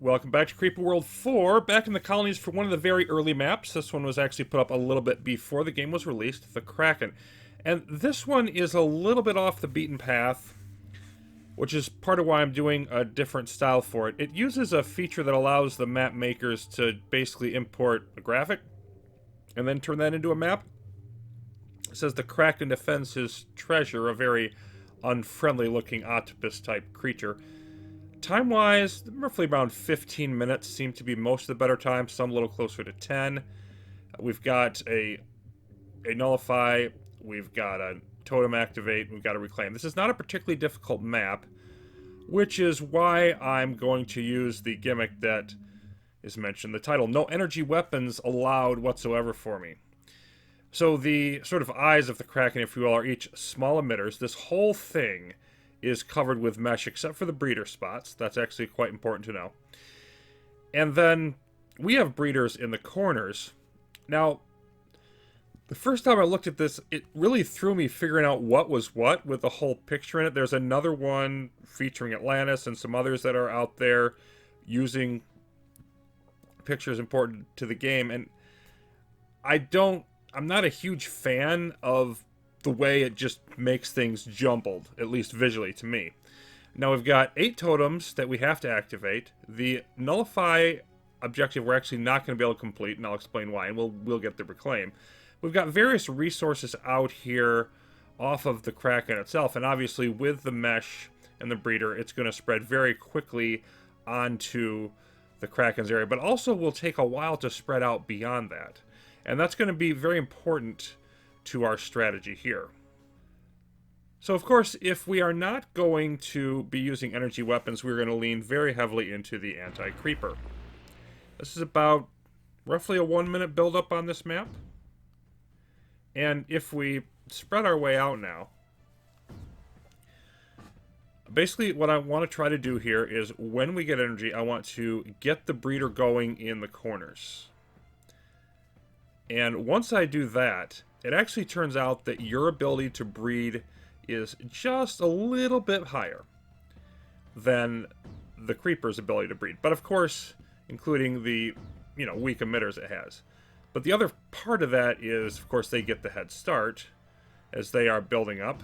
Welcome back to Creeper World 4, back in the Colonies for one of the very early maps. This one was actually put up a little bit before the game was released, the Kraken. And this one is a little bit off the beaten path, which is part of why I'm doing a different style for it. It uses a feature that allows the map makers to basically import a graphic and then turn that into a map. It says the Kraken defends his treasure, a very unfriendly looking octopus type creature. Time-wise, roughly around 15 minutes seem to be most of the better time, some a little closer to 10. We've got a nullify, we've got a totem activate, we've got a reclaim. This is not a particularly difficult map, which is why I'm going to use the gimmick that is mentioned in the title. No energy weapons allowed whatsoever for me. So the sort of eyes of the Kraken, if you will, are each small emitters. This whole thing is covered with mesh except for the breeder spots. That's actually quite important to know. And then we have breeders in the corners. Now, the first time I looked at this, it really threw me figuring out what was what with the whole picture in it. There's another one featuring Atlantis and some others that are out there using pictures important to the game. And I'm not a huge fan of the way it just makes things jumbled, at least visually to me. Now we've got 8 totems that we have to activate. The nullify objective we're actually not going to be able to complete, and I'll explain why, and we'll get the reclaim. We've got various resources out here off of the Kraken itself, and obviously with the mesh and the breeder, it's going to spread very quickly onto the Kraken's area, but also will take a while to spread out beyond that. And that's going to be very important to our strategy here. So of course, if we are not going to be using energy weapons, we're going to lean very heavily into the anti-creeper. This is about roughly a 1-minute build-up on this map. And if we spread our way out now, basically what I want to try to do here is when we get energy, I want to get the breeder going in the corners. And once I do that, it actually turns out that your ability to breed is just a little bit higher than the creeper's ability to breed. But of course, including the, weak emitters it has. But the other part of that is, of course, they get the head start as they are building up.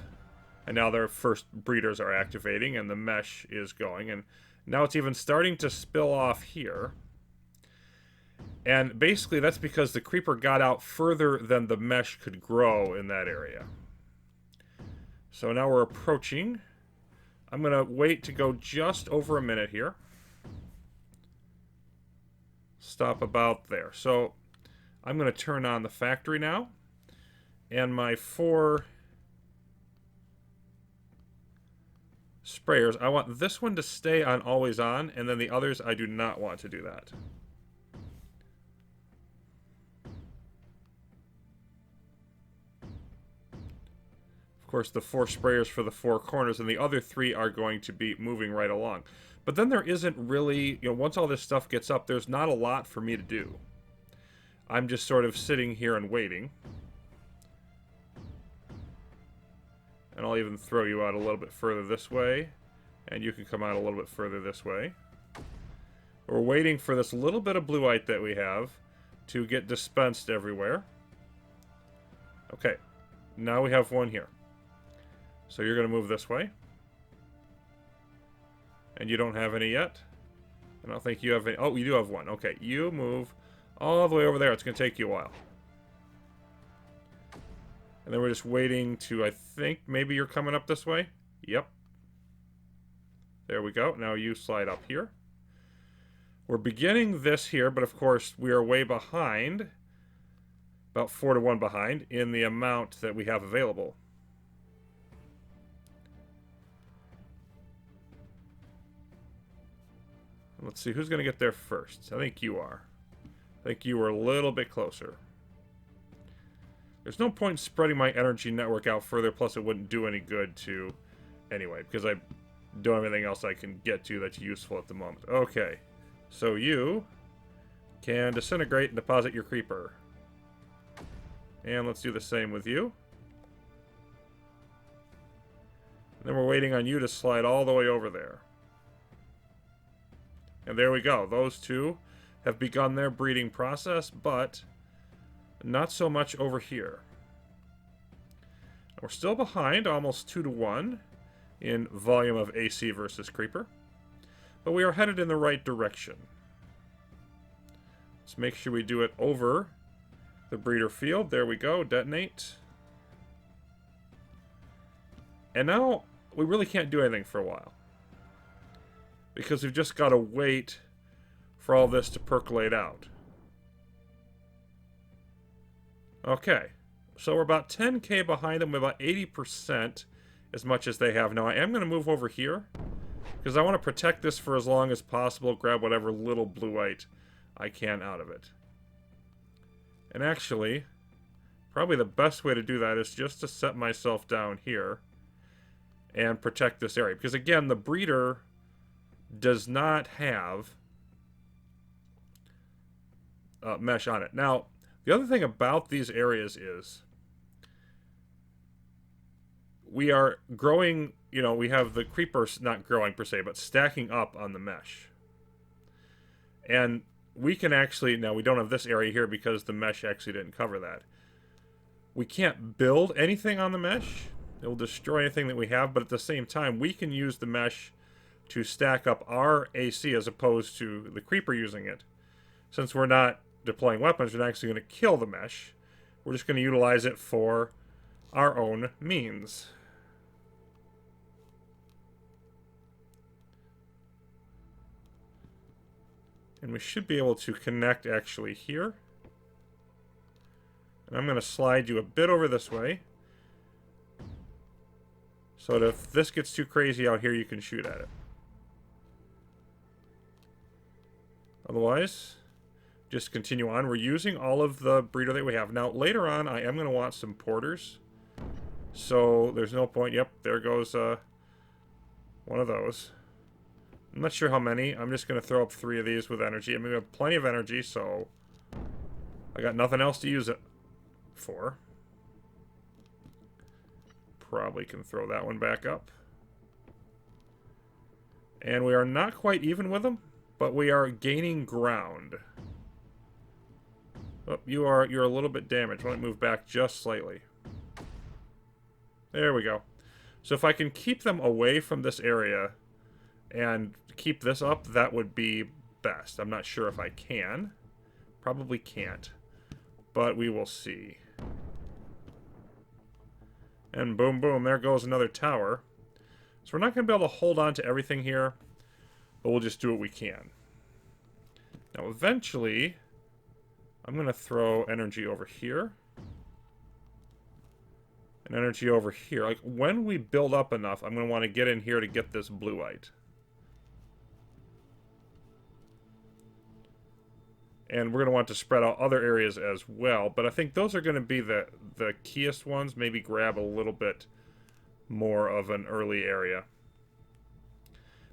And now their first breeders are activating and the mesh is going. And now it's even starting to spill off here. And basically that's because the creeper got out further than the mesh could grow in that area. So now we're approaching. I'm going to wait to go just over a minute here. Stop about there. So I'm going to turn on the factory now. And my 4 sprayers, I want this one to stay on always on, and then the others I do not want to do that. Of course, the 4 sprayers for the 4 corners, and the other 3 are going to be moving right along. But then there isn't really, once all this stuff gets up, there's not a lot for me to do. I'm just sort of sitting here and waiting. And I'll even throw you out a little bit further this way. And you can come out a little bit further this way. We're waiting for this little bit of blueite that we have to get dispensed everywhere. Okay, now we have one here. So you're going to move this way. And you don't have any yet. I don't think you have any. Oh, you do have one. Okay, you move all the way over there. It's going to take you a while. And then we're just waiting to, I think, maybe you're coming up this way? Yep. There we go. Now you slide up here. We're beginning this here, but of course we are way behind. About 4 to 1 behind in the amount that we have available. Let's see, who's going to get there first? I think you are. I think you were a little bit closer. There's no point in spreading my energy network out further, plus it wouldn't do any good to... Anyway, because I don't have anything else I can get to that's useful at the moment. Okay, so you can disintegrate and deposit your creeper. And let's do the same with you. And then we're waiting on you to slide all the way over there. And there we go. Those two have begun their breeding process, but not so much over here. We're still behind, almost 2-to-1 in volume of AC versus Creeper. But we are headed in the right direction. Let's make sure we do it over the breeder field. There we go. Detonate. And now we really can't do anything for a while, because we've just got to wait for all this to percolate out. Okay. So we're about 10k behind them. We're about 80% as much as they have. Now I am going to move over here, because I want to protect this for as long as possible. Grab whatever little blue-white I can out of it. And actually, probably the best way to do that is just to set myself down here and protect this area. Because again, the breeder does not have mesh on it. Now, the other thing about these areas is we are growing, you know, we have the creepers not growing per se, but stacking up on the mesh. And we can actually, now we don't have this area here because the mesh actually didn't cover that. We can't build anything on the mesh. It will destroy anything that we have, but at the same time, we can use the mesh to stack up our AC as opposed to the creeper using it. Since we're not deploying weapons, we're not actually going to kill the mesh. We're just going to utilize it for our own means. And we should be able to connect actually here. And I'm going to slide you a bit over this way, so that if this gets too crazy out here, you can shoot at it. Otherwise, just continue on. We're using all of the breeder that we have. Now, later on, I am going to want some porters. So, there's no point. Yep, there goes one of those. I'm not sure how many. I'm just going to throw up 3 of these with energy. I mean, we have plenty of energy, so I got nothing else to use it for. Probably can throw that one back up. And we are not quite even with them, but we are gaining ground. Oh, you're a little bit damaged. Why don't I move back just slightly? There we go. So if I can keep them away from this area and keep this up, that would be best. I'm not sure if I can. Probably can't. But we will see. And boom, boom, there goes another tower. So we're not going to be able to hold on to everything here, but we'll just do what we can. Now, eventually, I'm going to throw energy over here. And energy over here. Like, when we build up enough, I'm going to want to get in here to get this blue-white. And we're going to want to spread out other areas as well. But I think those are going to be the keyest ones. Maybe grab a little bit more of an early area.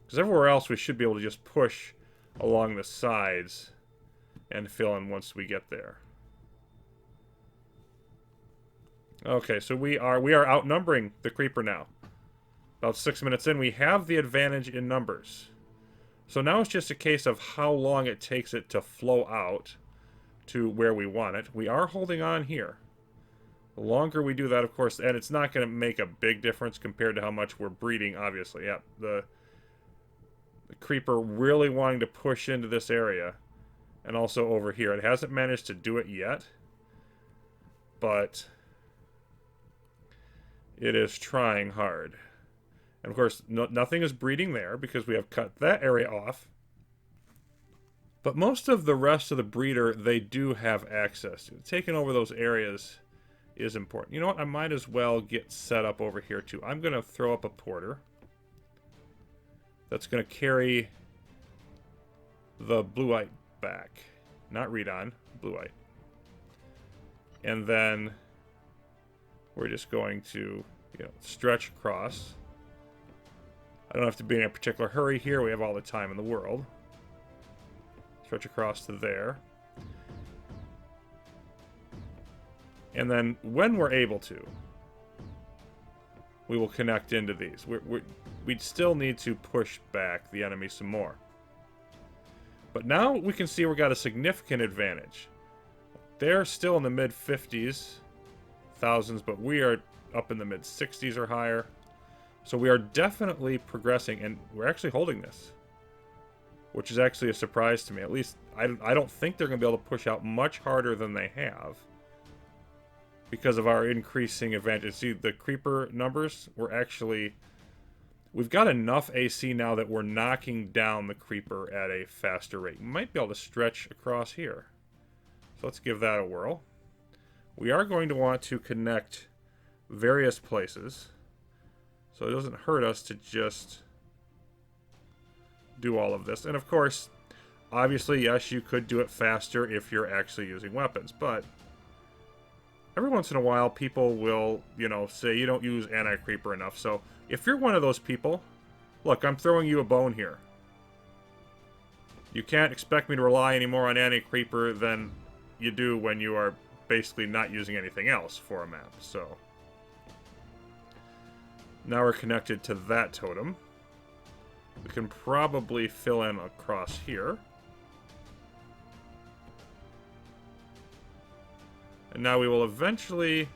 Because everywhere else we should be able to just push along the sides and fill in once we get there. Okay, so we are outnumbering the creeper now. About 6 minutes in, we have the advantage in numbers. So now it's just a case of how long it takes it to flow out to where we want it. We are holding on here. The longer we do that, of course, and it's not going to make a big difference compared to how much we're breeding, obviously. Yeah, the creeper really wanting to push into this area, and also over here. It hasn't managed to do it yet, but it is trying hard. And of course, nothing is breeding there because we have cut that area off. But most of the rest of the breeder, they do have access to. Taking over those areas is important. You know what? I might as well get set up over here too. I'm going to throw up a porter. That's going to carry the blue-white back. Not read-on, blue-white. And then we're just going to, stretch across. I don't have to be in a particular hurry here. We have all the time in the world. Stretch across to there. And then when we're able to, we will connect into these. We'd still need to push back the enemy some more. But now we can see we got a significant advantage. They're still in the mid-50s, thousands, but we are up in the mid-60s or higher. So we are definitely progressing, and we're actually holding this, which is actually a surprise to me. At least I don't think they're going to be able to push out much harder than they have because of our increasing advantage. See, the creeper numbers were actually... We've got enough AC now that we're knocking down the creeper at a faster rate. We might be able to stretch across here. So let's give that a whirl. We are going to want to connect various places, so it doesn't hurt us to just do all of this. And of course, obviously, yes, you could do it faster if you're actually using weapons, but every once in a while, people will, you know, say you don't use anti-creeper enough. So if you're one of those people, look, I'm throwing you a bone here. You can't expect me to rely any more on anti-creeper than you do when you are basically not using anything else for a map. So now we're connected to that totem. We can probably fill in across here. And now we will eventually...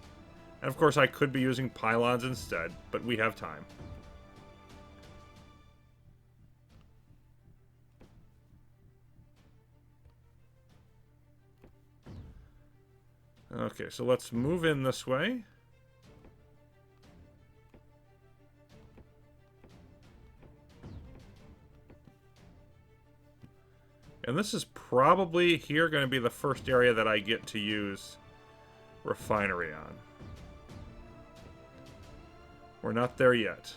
And of course I could be using pylons instead, but we have time. Okay, so let's move in this way. And this is probably here going to be the first area that I get to use refinery on. We're not there yet.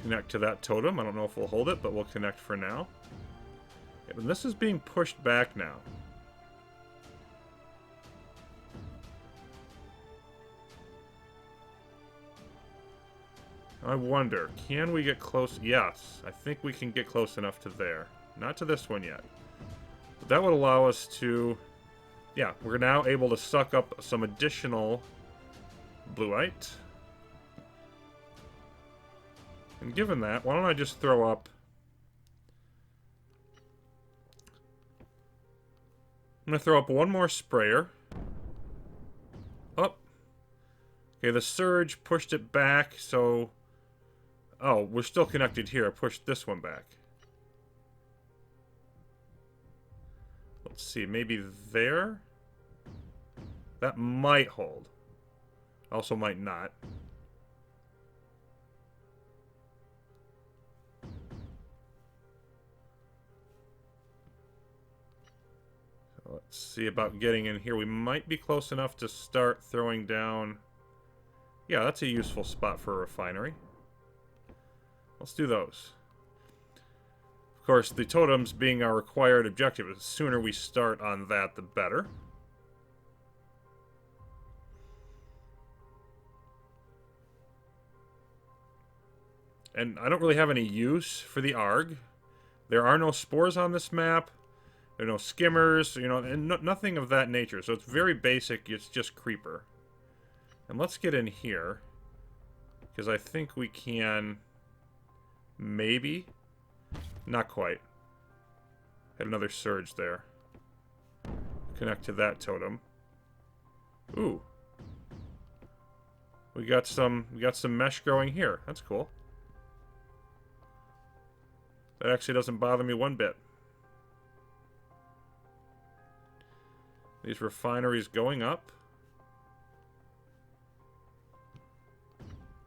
Connect to that totem. I don't know if we'll hold it, but we'll connect for now. Yeah, and this is being pushed back now. I wonder, can we get close? Yes, I think we can get close enough to there. Not to this one yet. But that would allow us to... Yeah, we're now able to suck up some additional bluite. And given that, why don't I just throw up... I'm going to throw up one more sprayer. Up. Okay, the surge pushed it back, so... Oh, we're still connected here. I pushed this one back. Let's see, maybe there? That might hold. Also might not. So let's see about getting in here. We might be close enough to start throwing down... Yeah, that's a useful spot for a refinery. Let's do those. Of course, the totems being our required objective. The sooner we start on that, the better. And I don't really have any use for the ARG. There are no spores on this map. There are no skimmers, you know, and nothing of that nature. So it's very basic. It's just creeper. And let's get in here, because I think we can... Maybe. Not quite. Had another surge there. Connect to that totem. Ooh. We got some mesh growing here. That's cool. That actually doesn't bother me one bit. These refineries going up.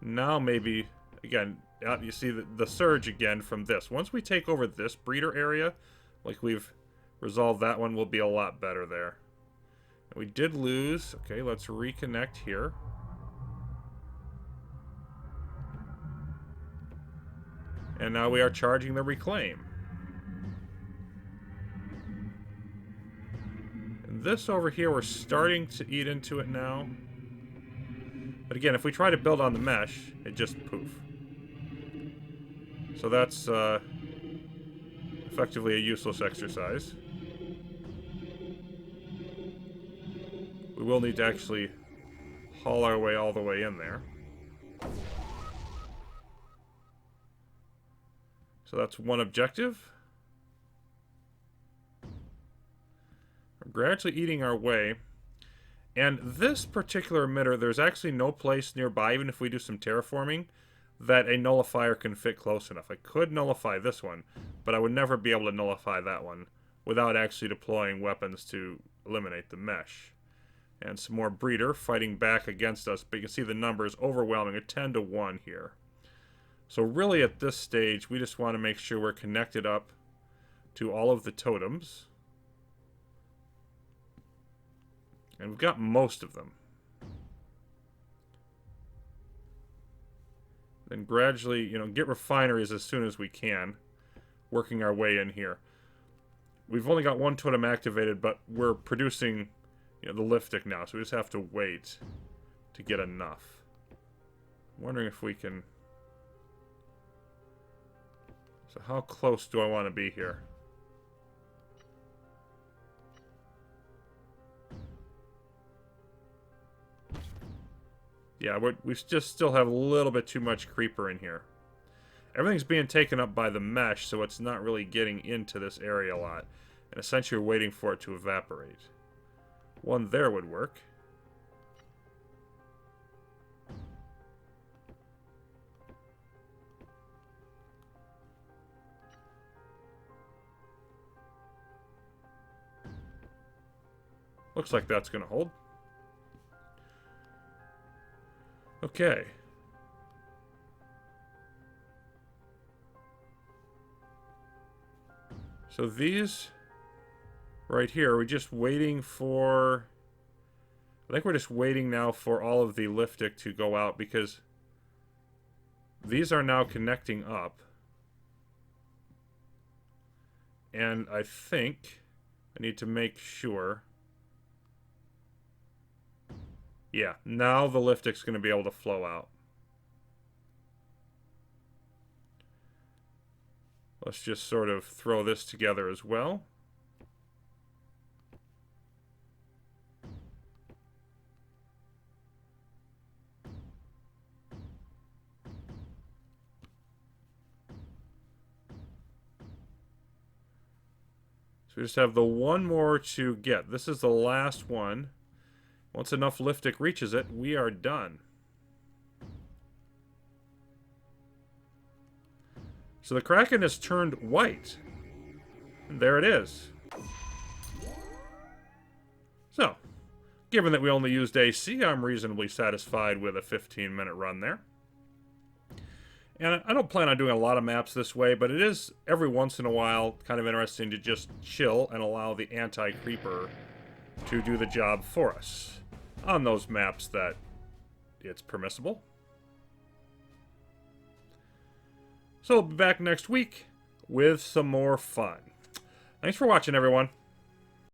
Now maybe, again, you see the surge again from this. Once we take over this breeder area, like we've resolved that one, will be a lot better there. And we did lose. Okay, let's reconnect here. And now we are charging the reclaim. And this over here, we're starting to eat into it now. But again, if we try to build on the mesh, it just poof. So that's effectively a useless exercise. We will need to actually haul our way all the way in there. So that's one objective. We're gradually eating our way. And this particular emitter, there's actually no place nearby, even if we do some terraforming, that a nullifier can fit close enough. I could nullify this one, but I would never be able to nullify that one without actually deploying weapons to eliminate the mesh. And some more breeder fighting back against us, but you can see the numbers overwhelming, a 10 to 1 here. So really at this stage, we just want to make sure we're connected up to all of the totems. And we've got most of them. Then gradually, get refineries as soon as we can, working our way in here. We've only got one totem activated, but we're producing, the liftic now, so we just have to wait to get enough. I'm wondering if we can... So how close do I want to be here? Yeah, we just still have a little bit too much creeper in here. Everything's being taken up by the mesh, so it's not really getting into this area a lot. And essentially we're waiting for it to evaporate. One there would work. Looks like that's going to hold. Okay. So these right here, we're just waiting for... I think we're just waiting now for all of the liftic to go out because these are now connecting up. And I think I need to make sure... Yeah, now the liftic's going to be able to flow out. Let's just sort of throw this together as well. So we just have the one more to get. This is the last one. Once enough liftic reaches it, we are done. So the Kraken has turned white. And there it is. So, given that we only used AC, I'm reasonably satisfied with a 15-minute run there. And I don't plan on doing a lot of maps this way, but it is, every once in a while, kind of interesting to just chill and allow the anti-creeper to do the job for us on those maps that it's permissible. So we'll be back next week with some more fun. Thanks for watching, everyone.